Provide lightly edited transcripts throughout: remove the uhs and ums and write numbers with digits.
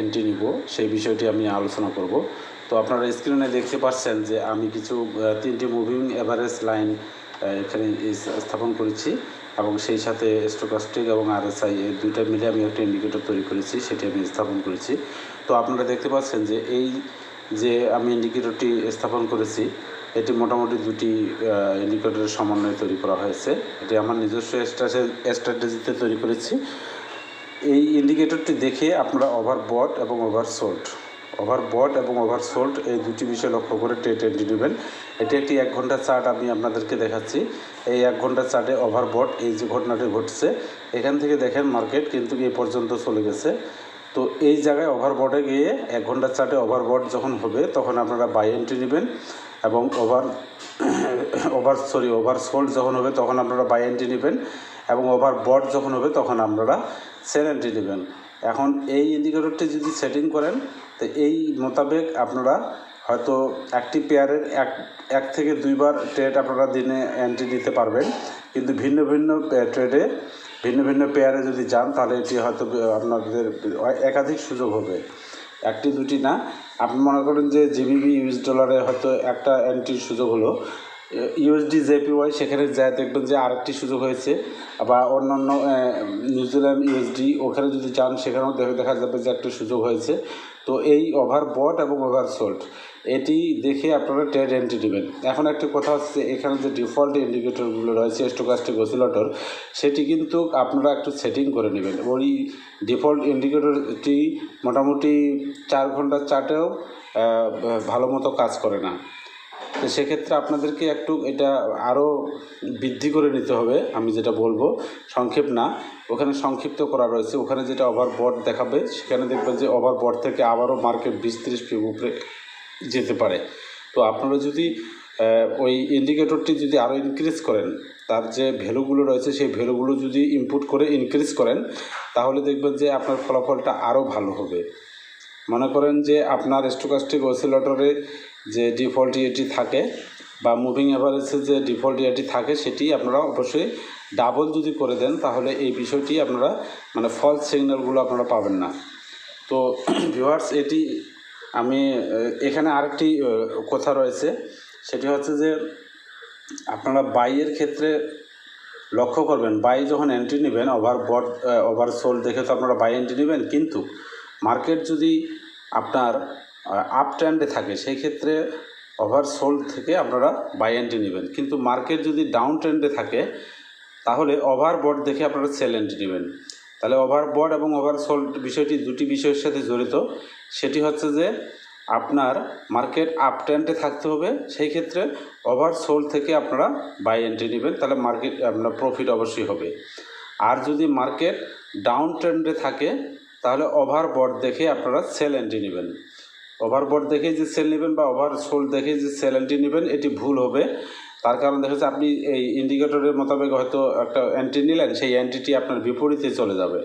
Entry নিব সেই বিষয়টি আমি আলোচনা করব। তো আপনারা স্ক্রিনে দেখতে পাচ্ছেন যে আমি কিছু 3টি মুভিং এভারেজ লাইন এখানে স্থাপন করেছি এবং সেই সাথে স্টোকাস্টিক এবং আরএসআই এই দুইটা মিলে আমি একটা ইন্ডিকেটর তৈরি করেছি, সেটি আমি স্থাপন করেছি। তো আপনারা দেখতে পাচ্ছেন যে এই যে আমি ইন্ডিকেটরটি স্থাপন করেছি এটি মোটামুটি দুটি ইন্ডিকেটরের সমন্বয়ে তৈরি করা হয়েছে। এটি আমার নিজস্ব স্ট্র্যাটেজিতে তৈরি করেছি। এই ইন্ডিকেটরটি দেখে আপনারা ওভারবট এবং ওভারসোল্ড এই দুটি বিষয় লক্ষ্য করে ট্রেড এন্ট্রি নেবেন। এটি একটি 1 ঘন্টার চার্ট আমি আপনাদেরকে দেখাচ্ছি। এই 1 ঘন্টার চার্টে ওভারবট এই যে ঘটনাটি ঘটছে এখান থেকে দেখেন মার্কেট কিন্তু এই পর্যন্ত চলে গেছে। তো এই জায়গায় ওভারবটে গিয়ে 1 ঘন্টার চার্টে ওভারবট যখন হবে তখন আপনারা বাই এন্ট্রি নেবেন এবং ওভারসোল্ড যখন হবে তখন আপনারা বাই এন্ট্রি নেবেন এবং ওভারবট যখন হবে তখন আপনারা সেল এন্ট্রি নেবেন। এখন এই ইন্ডিকেটরটি যদি সেটিং করেন তো এই মোতাবেক আপনারা হয়তো একটি পেয়ারের এক থেকে 2বার ট্রেড আপনারা দিনে এন্ট্রি নিতে পারবেন, কিন্তু ভিন্ন ভিন্ন ট্রেডে ভিন্ন ভিন্ন পেয়ারে যদি যান তাহলে এটি হয়তো আপনাদের একাধিক সুযোগ হবে, 1টি 2টি না। আপনি মনে করেন যে জিবিবি ইউএস ডলারে হয়তো একটা এন্ট্রির সুযোগ হলো, ইউএসডি জেপিওয়াই সেখানে যায় দেখবেন যে আরেকটি সুযোগ হয়েছে, বা অন্যান্য নিউজিল্যান্ড ইউএসডি ওখানে যদি যান সেখানেও দেখা যাবে যে একটা সুযোগ হয়েছে। তো এই ওভারবট এবং ওভারসোল্ড এটি দেখে আপনারা ট্রেড এন্ট্রি নেবেন। এখন একটা কথা হচ্ছে এখানে যে ডিফল্ট ইন্ডিকেটরগুলো রয়েছে স্টোকাস্টিক অসিলেটর সেটি কিন্তু আপনারা একটু সেটিং করে নেবেন। ওই ডিফল্ট ইন্ডিকেটরটি মোটামুটি 4 ঘন্টার চার্টেও ভালো মতো কাজ করে না। তো সেক্ষেত্রে আপনাদেরকে একটু এটা আরও বৃদ্ধি করে নিতে হবে। আমি যেটা বলবো সংক্ষেপ না, ওখানে সংক্ষিপ্ত করা রয়েছে। ওখানে যেটা ওভারবট দেখাবে সেখানে দেখবেন যে ওভারবট থেকে আবারও মার্কেট 20-30 পিপ উপরে যেতে পারে। তো আপনারা যদি ওই ইন্ডিকেটরটি যদি আরও ইনক্রিজ করেন, তার যে ভ্যালুগুলো রয়েছে সেই ভ্যালুগুলো যদি ইনপুট করে ইনক্রিজ করেন তাহলে দেখবেন যে আপনার ফলাফলটা আরও ভালো হবে। মনে করেন যে আপনার স্টোকাস্টিক অসিলেটরে যে ডিফল্ট ইএটি থাকে বা মুভিং অ্যাভারেজে যে ডিফল্ট ইএটি থাকে সেটি আপনারা অবশ্যই ডাবল যদি করে দেন তাহলে এই বিষয়টি আপনারা মানে ফলস সিগন্যালগুলো আপনারা পাবেন না। তো ভিউয়ার্স এটি আমি এখানে আরেকটি কথা রয়েছে, সেটি হচ্ছে যে আপনারা বাইয়ের ক্ষেত্রে লক্ষ্য করবেন, বাই যখন এন্ট্রি নেবেন ওভারসোল্ড দেখে তো আপনারা বাই এন্ট্রি নেবেন, কিন্তু মার্কেট যদি আপনার আপ ট্রেন্ডে থাকে সেই ক্ষেত্রে ওভারসোল্ড থেকে আপনারা বাই এন্ট্রি নেবেন। কিন্তু মার্কেট যদি ডাউন ট্রেন্ডে থাকে তাহলে ওভারবট দেখে আপনারা সেল এন্ট্রি নেবেন। তাহলে ওভারবট এবং ওভারসোল্ড বিষয়টি দুটি বিষয়ের সাথে জড়িত। সেটি হচ্ছে যে আপনার মার্কেট আপ ট্রেন্ডে থাকতে হবে, সেই ক্ষেত্রে ওভারসোল্ড থেকে আপনারা বাই এন্ট্রি নেবেন, তাহলে মার্কেট আপনার প্রফিট অবশ্যই হবে। আর যদি মার্কেট ডাউন ট্রেন্ডে থাকে তাহলে ওভারবট দেখে আপনারা সেল এন্ট্রি নেবেন। ওভারবট দেখে যে সেল নেবেন বা ওভারসোল্ড দেখে যে সেল এন্ট্রি নেবেন এটি ভুল হবে। তার কারণ দেখা যাচ্ছে আপনি এই ইন্ডিকেটরের মোতাবেক হয়তো একটা এন্ট্রি নিলেন, সেই এন্ট্রিটি আপনার বিপরীতে চলে যাবে।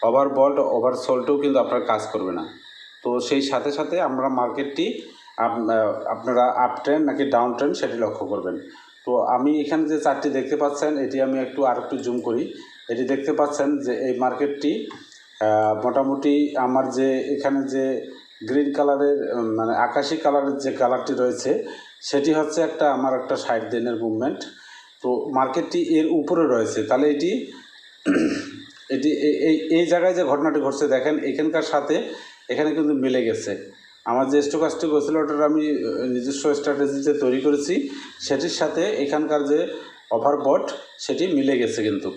ওভারবট ওভারসোল্ডও কিন্তু আপনার কাজ করবে না। তো সেই সাথে সাথে আমরা মার্কেটটি আপনারা আপ ট্রেন্ড নাকি ডাউন ট্রেন্ড সেটি লক্ষ্য করবেন। তো আমি এখানে যে চার্টটি দেখতে পাচ্ছেন এটি আমি আরেকটু জুম করি। এটি দেখতে পাচ্ছেন যে এই মার্কেটটি মোটামুটি আমার যে এখানে যে গ্রিন কালারের মানে আকাশি কালারের যে কালারটি রয়েছে সেটি হচ্ছে আমার একটা 60 দিনের মুভমেন্ট। তো মার্কেটটি এর উপরে রয়েছে, তাহলে এটি এই জায়গায় যে ঘটনাটি ঘটছে দেখেন এখানকার সাথে এখানে কিন্তু মিলে গেছে। আমার যে স্টোকাস্টিক অসিলেটর আমি নিজস্ব স্ট্র্যাটেজিতে তৈরি করেছি সেটির সাথে এখানকার যে ওভারবট সেটি মিলে গেছে। কিন্তু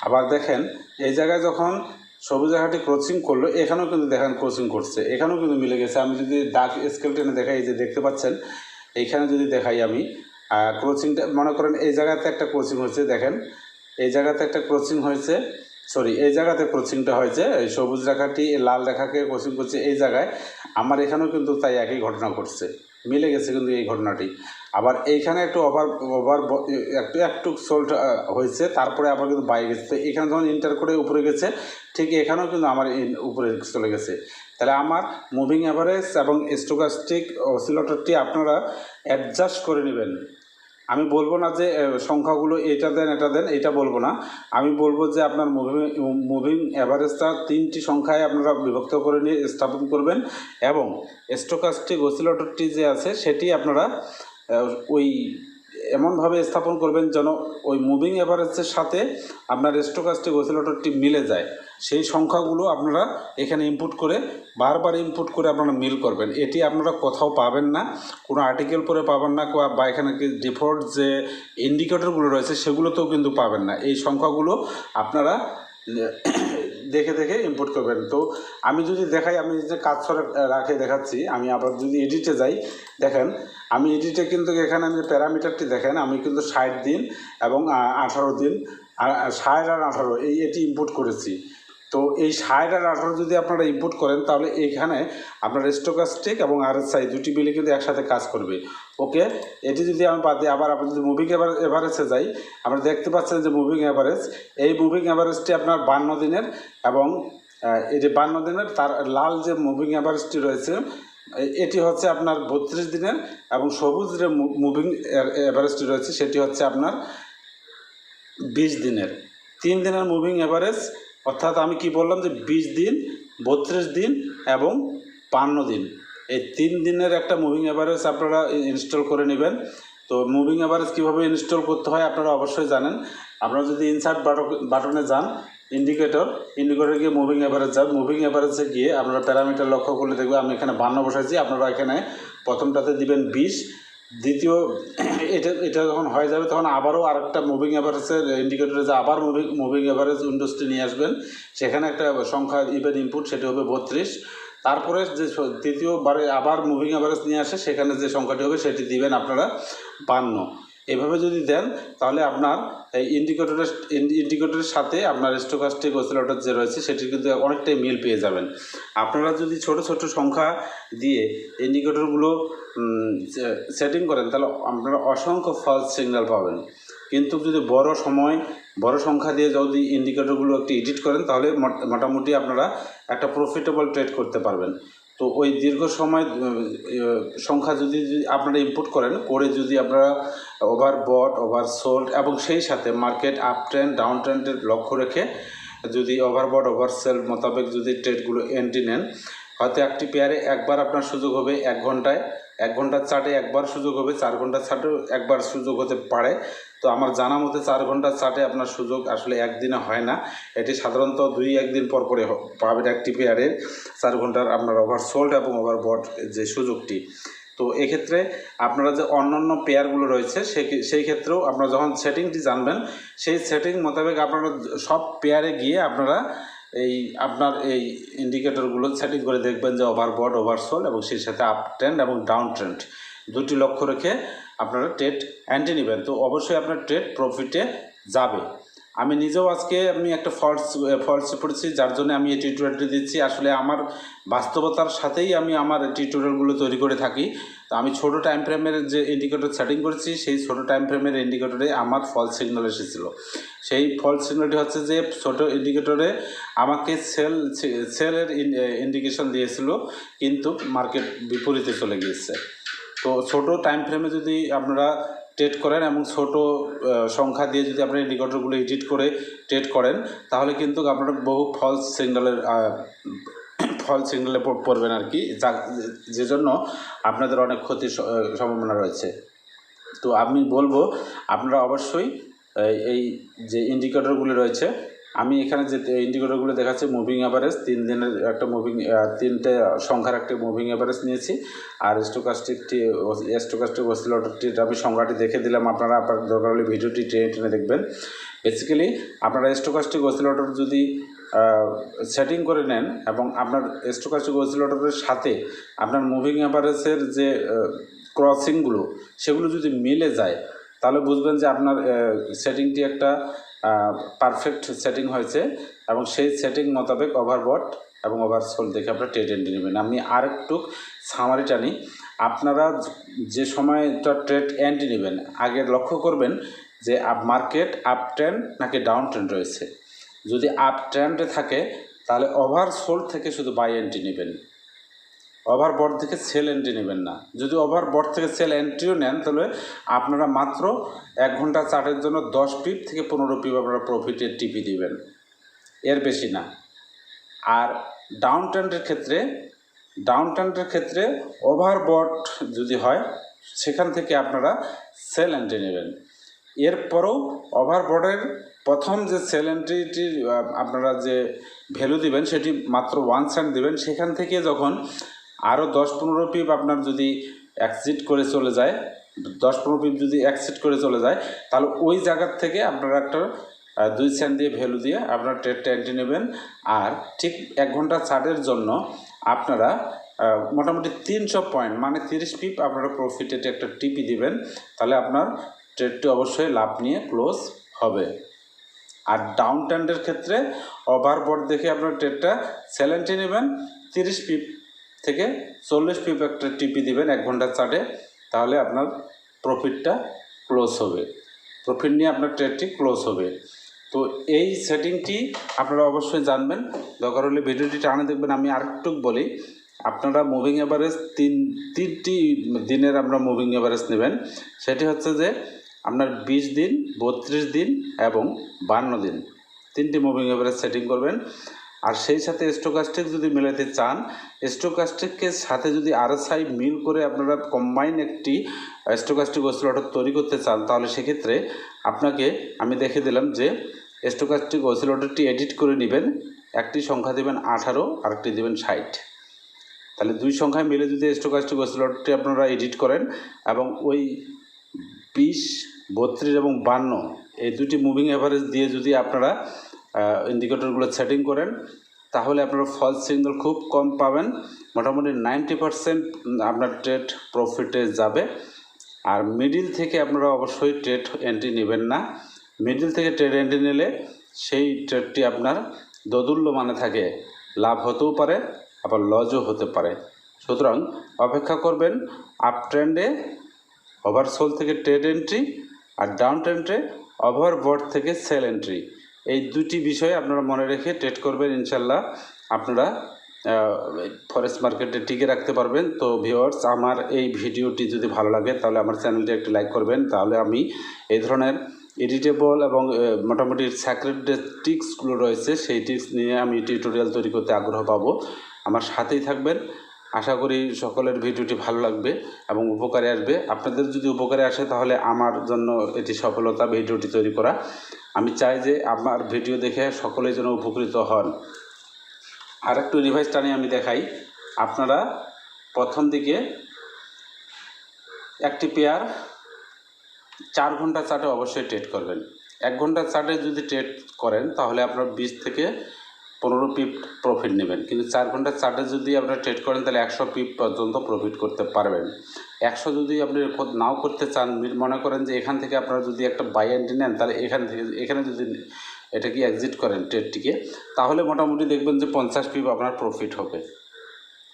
আবার দেখেন এই জায়গায় যখন সবুজ রেখাটি ক্রসিং করলো এখানেও কিন্তু দেখেন ক্রসিং করছে, এখানেও কিন্তু মিলে গেছে। আমি যদি ডার্ক স্কেল টেনে দেখাই, এই যে দেখতে পাচ্ছেন এইখানে যদি দেখাই আমি ক্রসিংটা, মনে করেন এই জায়গাতে একটা ক্রসিং হয়েছে, দেখেন এই জায়গাতে একটা ক্রসিং হয়েছে, এই জায়গাতে ক্রসিংটা হয়েছে, এই সবুজ রেখাটি লাল রেখাকে ক্রসিং করছে এই জায়গায়। আমার এখানেও কিন্তু তাই একই ঘটনা ঘটছে, মিলে গেছে কিন্তু এই ঘটনাটি। আবার এইখানে একটু একটু সোল্ড হয়েছে, তারপরে আবার কিন্তু বাই গেছে। তো এখানে যখন ইন্টার করে উপরে গেছে ঠিক এখানেও কিন্তু আমার উপরে চলে গেছে। তাহলে আমার মুভিং অ্যাভারেজ এবং স্টোকাস্টিক অসিলেটরটি আপনারা অ্যাডজাস্ট করে নেবেন। আমি বলবো না যে সংখ্যাগুলো এটা দেন এটা বলবো না। আমি বলবো যে আপনার মুভিং অ্যাভারেজটা 3টি সংখ্যায় আপনারা বিভক্ত করে নিয়ে স্থাপন করবেন, এবং স্টোকাস্টিক অসিলেটরটি যে আছে সেটি আপনারা ওই এমনভাবে স্থাপন করবেন যেন ওই মুভিং অ্যাভারেজের সাথে আপনার স্টোকাস্টিক অসিলেটরটি মিলে যায়। সেই সংখ্যাগুলো আপনারা এখানে ইনপুট করে বারবার ইনপুট করে আপনারা মিল করবেন। এটি আপনারা কোথাও পাবেন না, কোনো আর্টিকেল পরে পাবেন না, বা এখানে ডিফল্ট যে ইন্ডিকেটরগুলো রয়েছে সেগুলোতেও কিন্তু পাবেন না। এই সংখ্যাগুলো আপনারা দেখে দেখে ইনপুট করবেন। তো আমি যদি দেখাই, আমি যে কাজ করে রাখে দেখাচ্ছি, আমি আবার যদি এডিটে যাই, দেখেন আমি এডিটে কিন্তু এখানে আমি প্যারামিটারটি দেখেন, আমি কিন্তু 60 দিন এবং 18 দিন, 60 আর 18 এটি ইনপুট করেছি। তো এই 60 আর 18 যদি আপনারা ইনপুট করেন তাহলে এইখানে আপনার স্টোকাস্টিক এবং আরএসআই দুটি মিলে কিন্তু একসাথে কাজ করবে। ওকে, এটি যদি আমি বাদ দিই, আবার আপনি যদি মুভিং এভারেজে যাই, আমরা দেখতে পাচ্ছেন যে মুভিং এভারেজ, এই মুভিং এভারেজটি আপনার 52 দিনের, এবং এটি 52 দিনের, তার লাল যে মুভিং এভারেজটি রয়েছে এটি হচ্ছে আপনার 32 দিনের, এবং সবুজ যে মুভিং এভারেজটি রয়েছে সেটি হচ্ছে আপনার 20 দিনের। 3 দিনের মুভিং এভারেজ, অর্থাৎ আমি কি বললাম যে 20 দিন, 32 দিন এবং 52 দিন, এই 3 দিনের একটা মুভিং এভারেজ আপনারা ইনস্টল করে নেবেন। তো মুভিং এভারেজ কীভাবে ইনস্টল করতে হয় আপনারা অবশ্যই জানেন। আপনারা যদি ইনসার্ট বাটনে যান, ইন্ডিকেটরে গিয়ে মুভিং এভারেজ যান, মুভিং এভারেজে গিয়ে আপনারা প্যারামিটার লক্ষ্য করলে দেখবেন আমি এখানে 52 বসাইছি, আপনারা এখানে প্রথমটাতে দিবেন 20, দ্বিতীয় এটা যখন হয়ে যাবে তখন আবারও আরেকটা মুভিং এভারেজের ইন্ডিকেটরে যে আবার মুভিং এভারেজ উইন্ডোজটি নিয়ে আসবেন, সেখানে একটা সংখ্যা ইভেন ইনপুট, সেটি হবে 32। তারপরে যে তৃতীয়বারে আবার মুভিং এভারেজ নিয়ে আসে, সেখানে যে সংখ্যাটি হবে সেটি দিবেন আপনারা 52। এভাবে যদি দেন তাহলে আপনার এই ইন্ডিকেটরের সাথে আপনার স্টোকাস্টিক অসিলেটর যে রয়েছে সেটির কিন্তু অনেকটাই মিল পেয়ে যাবেন। আপনারা যদি ছোট ছোট সংখ্যা দিয়ে ইন্ডিকেটরগুলো সেটিং করেন তাহলে আপনারা অসংখ্য ফলস সিগন্যাল পাবেন, কিন্তু যদি বড় সংখ্যা দিয়ে যদি ইন্ডিকেটরগুলো একটু এডিট করেন তাহলে মোটামুটি আপনারা একটা প্রফিটেবল ট্রেড করতে পারবেন। তো ওই দীর্ঘ সময় সংখ্যা যদি আপনারা ইনপুট করেন করে যদি আপনারা ওভারবট, ওভারসোল্ড এবং সেই সাথে মার্কেট আপ ট্রেন্ড ডাউন ট্রেন্ডের লক্ষ্য রেখে যদি ওভারবট ওভারসেল মোতাবেক যদি ট্রেডগুলো এন্ট্রি নেন, হয়তো একটি পেয়ারে একবার আপনার সুযোগ হবে 1 ঘন্টায়, 1 ঘন্টার চার্টে একবার সুযোগ হবে, 4 ঘন্টার চার্টেও একবার সুযোগ হতে পারে। তো আমার জানা মতে 4 ঘন্টার চার্টে আপনার সুযোগ আসলে একদিনে হয় না, এটি সাধারণত 2-1 দিন পর পরে পাবেন একটি পেয়ারের 4 ঘন্টার আপনার ওভারসোল্ড এবং ওভারবট যে সুযোগটি। তো এক্ষেত্রে আপনারা যে অন্যান্য পেয়ারগুলো রয়েছে সেই ক্ষেত্রেও আপনারা যখন সেটিংটি জানবেন, সেই সেটিং মোতাবেক আপনারা সব পেয়ারে গিয়ে আপনারা আপনার এই ইন্ডিকেটরগুলো সেটিং করে দেখবেন যে ওভারবট, ওভারসোল্ড এবং সেই সাথে আপ ট্রেন্ড এবং ডাউন ট্রেন্ড দুটি লক্ষ্য রেখে আপনারা ট্রেড এন্ট্রি নেবেন। তো অবশ্যই আপনার ট্রেড প্রফিটে যাবে। আমি নিজেও আজকে একটা ফল্টসে পড়েছি, যার জন্য আমি এই টিউটোরিয়ালটি দিচ্ছি। আসলে আমার বাস্তবতার সাথেই আমি আমার টিউটোরিয়ালগুলো তৈরি করে থাকি। তো আমি ছোটো টাইম ফ্রেমের যে ইন্ডিকেটর সেটিং করেছি, সেই ছোটো টাইম ফ্রেমের ইন্ডিকেটরে আমার ফলস সিগন্যাল এসেছিলো। সেই ফলস সিগন্যালটি হচ্ছে যে ছোটো ইন্ডিকেটরে আমাকে সেলের ইন্ডিকেশন দিয়েছিল, কিন্তু মার্কেট বিপরীতে চলে গিয়েছে। তো ছোটো টাইম ফ্রেমে যদি আপনারা ট্রেড করেন এবং ছোট সংখ্যা দিয়ে যদি আপনার ইন্ডিকেটরগুলো এডিট করে ট্রেড করেন তাহলে কিন্তু আপনারা বহু ফলস সিগন্যালে পড়বেন আর কি, যে জন্য আপনাদের অনেক ক্ষতির সম্ভাবনা রয়েছে। তো আমি বলবো আপনারা অবশ্যই এই যে ইন্ডিকেটরগুলি রয়েছে, আমি এখানে যে ইন্ডিকেটরগুলো দেখাচ্ছি মুভিং অ্যাভারেজ 3 দিনের একটা তিনটে সংখ্যার একটা মুভিং অ্যাভারেজ নিয়েছি, আর স্টোকাস্টিক অসিলেটরটির আমি সংখ্যাটি দেখে দিলাম। আপনারা দরকার হলে ভিডিওটি টেনে দেখবেন। বেসিক্যালি আপনারা স্টোকাস্টিক অসিলেটর যদি সেটিং করে নেন এবং আপনার স্টোকাস্টিক অসিলেটরের সাথে আপনার মুভিং অ্যাভারেজের যে ক্রসিংগুলো সেগুলো যদি মিলে যায় তাহলে বুঝবেন যে আপনার সেটিংটি একটা পারফেক্ট সেটিং হয়েছে, এবং সেই সেটিং মোতাবেক ওভারবট এবং ওভারসোল্ড দেখে আপনারা ট্রেড এন্ট্রি নেবেন। আমি আরেকটু সামারি টানি, আপনারা যে সময়টা ট্রেড এন্ট্রি নেবেন আগে লক্ষ্য করবেন যে মার্কেট আপ ট্রেন্ড নাকি ডাউন ট্রেন্ড রয়েছে। যদি আপ ট্রেন্ডে থাকে তাহলে ওভারসোল্ড থেকে শুধু বাই এন্ট্রি নেবেন, ওভারবট থেকে সেল এন্ট্রি নেবেন না। যদি ওভারবট থেকে সেল এন্ট্রিও নেন তাহলে আপনারা মাত্র 1 ঘন্টা চার্টের জন্য 10 পিপ থেকে 15 পিপ আপনারা প্রফিটের টিপি দিবেন, এর বেশি না। আর ডাউন ট্রেন্ডের ক্ষেত্রে ওভারবট যদি হয় সেখান থেকে আপনারা সেল এন্ট্রি নেবেন। এরপরও ওভারবটের প্রথম যে সেল এন্ট্রিটির আপনারা যে ভ্যালু দিবেন সেটি মাত্র 1 সেন্ট দিবেন। সেখান থেকে যখন আরও 10-15 পিপ আপনার যদি এক্সিট করে চলে যায়, 10-15 পিপ যদি এক্সিট করে চলে যায়, তাহলে ওই জায়গার থেকে আপনারা একটা 2 সেন্ট দিয়ে ভ্যালু দিয়ে আপনার ট্রেডটা এন্ট্রি নেবেন। আর ঠিক 1 ঘন্টা চার্টের জন্য আপনারা মোটামুটি 300 পয়েন্ট মানে 30 পিপ আপনারা প্রফিটেড একটা টিপি দিবেন, তাহলে আপনার ট্রেডটি অবশ্যই লাভ নিয়ে ক্লোজ হবে। আর ডাউন ট্রেন্ডের ক্ষেত্রে ওভারবট দেখে আপনার ট্রেডটা সেল এন্ট্রি নেবেন, 30 পিপ থেকে 40 পিপ একটা টিপি দিবেন 1 ঘন্টার চার্টে, তাহলে আপনার প্রফিটটা ক্লোজ হবে, প্রফিট নিয়ে আপনার ট্রেডটি ক্লোজ হবে। তো এই সেটিংটি আপনারা অবশ্যই জানবেন, দরকার হলে ভিডিওটি টানে দেখবেন। আমি আরেকটু বলি, আপনারা মুভিং অ্যাভারেজ তিনটি দিনের আমরা মুভিং অ্যাভারেজ নেবেন। সেটি হচ্ছে যে আপনার 20 দিন, 32 দিন এবং 52 দিন, 3টি মুভিং অ্যাভারেজ সেটিং করবেন। আর সেই সাথে স্টোকাস্টিক যদি মেলাতে চান, স্টোকাস্টিকের সাথে যদি আরএসআই মিল করে আপনারা কম্বাইন একটি স্টোকাস্টিক অসিলেটর তৈরি করতে চান, তাহলে সেক্ষেত্রে আপনাকে আমি দেখে দিলাম যে স্টোকাস্টিক অসিলেটরটি এডিট করে নেবেন। একটি সংখ্যা দেবেন 18, আরেকটি দেবেন 60। তাহলে 2 সংখ্যায় মিলে যদি স্টোকাস্টিক অসিলেটরটি আপনারা এডিট করেন এবং ওই 20, 32 এবং 52 এই দুটি মুভিং অ্যাভারেজ দিয়ে যদি আপনারা ইন্ডিকেটরগুলো সেটিং করেন, তাহলে আপনারা ফলস সিগন্যাল খুব কম পাবেন। মোটামুটি 90% আপনার ট্রেড প্রফিটে যাবে। আর মিডিল থেকে আপনারা অবশ্যই ট্রেড এন্ট্রি নেবেন না। মিডিল থেকে ট্রেড এন্ট্রি নিলে সেই ট্রেডটি আপনার দোদুল্য মানে থাকে, লাভ হতেও পারে আবার লসও হতে পারে। সুতরাং অপেক্ষা করবেন আপ ট্রেন্ডে ওভারসোল থেকে ট্রেড এন্ট্রি, আর ডাউন ট্রেন্ডে ওভারবট থেকে সেল এন্ট্রি। এই দুটি বিষয় আপনারা মনে রেখে ট্রেড করবেন, ইনশাল্লাহ আপনারা ফরেক্স মার্কেটে টিকে রাখতে পারবেন। তো ভিউয়ার্স, আমার এই ভিডিওটি যদি ভালো লাগে তাহলে আমার চ্যানেলটি একটি লাইক করবেন। তাহলে আমি এই ধরনের এডিটেবল এবং মোটামুটি সিক্রেট যে টিক্সগুলো রয়েছে সেই টিক্স নিয়ে আমি টিউটোরিয়াল তৈরি করতে আগ্রহ পাবো। আমার সাথেই থাকবেন। আশা করি সকলের ভিডিওটি ভালো লাগবে এবং উপকারে আসবে। আপনাদের যদি উপকারে আসে তাহলে আমার জন্য এটি সফলতা, ভিডিওটি তৈরি করা। আমি চাই যে আমার ভিডিও দেখে সকলেই যেন উপকৃত হন। আর একটু রিভাইজ টানে আমি দেখাই। আপনারা প্রথম দিকে একটি পেয়ার 4 ঘন্টা চার্টে অবশ্যই ট্রেড করবেন। 1 ঘন্টা চার্টে যদি ট্রেড করেন তাহলে আপনার 20 থেকে 15 পিপ প্রফিট নেবেন, কিন্তু 4 ঘন্টার চার্টে যদি আপনারা ট্রেড করেন তাহলে 100 পিপ পর্যন্ত প্রফিট করতে পারবেন। 100 যদি আপনি নাও করতে চান, মনে করেন যে এখান থেকে আপনারা যদি একটা বাই এন্ট্রি নেন, তাহলে এখানে যদি এটা কি এক্সিট করেন ট্রেডটিকে, তাহলে মোটামুটি দেখবেন যে 50 পিপ আপনার প্রফিট হবে।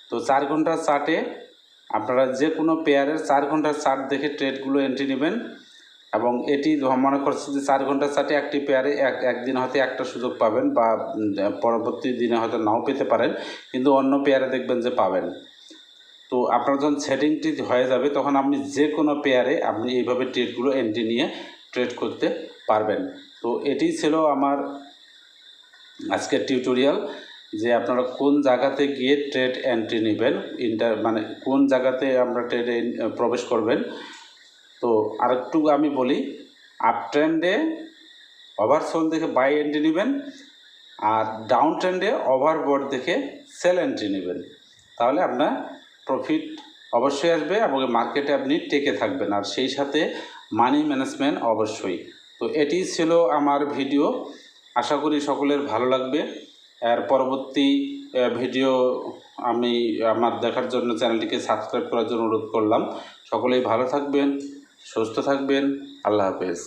তো 4 ঘন্টার চার্টে আপনারা যে কোনো পেয়ারের 4 ঘন্টার চার্ট দেখে ট্রেডগুলো এন্ট্রি নেবেন। এবং এটি মনে করছে যে 4 ঘন্টার চার্টে একটি পেয়ারে একদিন হয়তো একটা সুযোগ পাবেন বা পরবর্তী দিনে হয়তো নাও পেতে পারেন, কিন্তু অন্য পেয়ারে দেখবেন যে পাবেন। তো আপনার যখন সেটিংটি হয়ে যাবে তখন আপনি যে কোনো পেয়ারে আপনি এইভাবে ট্রেডগুলো এন্ট্রি নিয়ে ট্রেড করতে পারবেন। তো এটি ছিল আমার আজকের টিউটোরিয়াল, যে আপনারা কোন জায়গাতে গিয়ে ট্রেড এন্ট্রি নেবেন, মানে কোন জায়গাতে আমরা ট্রেডে প্রবেশ করবেন। তো আরেকটু আমি বলি, আপ ট্রেন্ডে ওভারসোল দেখে বাই এন্ট্রি নেবেন, আর ডাউন ট্রেন্ডে ওভারবট দেখে সেল এন্ট্রি নেবেন, তাহলে আপনার প্রফিট অবশ্যই আসবে এবং মার্কেটে আপনি টেকে থাকবেন। আর সেই সাথে মানি ম্যানেজমেন্ট অবশ্যই। তো এটি ছিল আমার ভিডিও, আশা করি সকলের ভালো লাগবে। এর পরবর্তী ভিডিও আমি আমার দেখার জন্য চ্যানেলটিকে সাবস্ক্রাইব করার জন্য অনুরোধ করলাম। সকলেই ভালো থাকবেন, সুস্থ থাকবেন। আল্লাহ হাফেজ।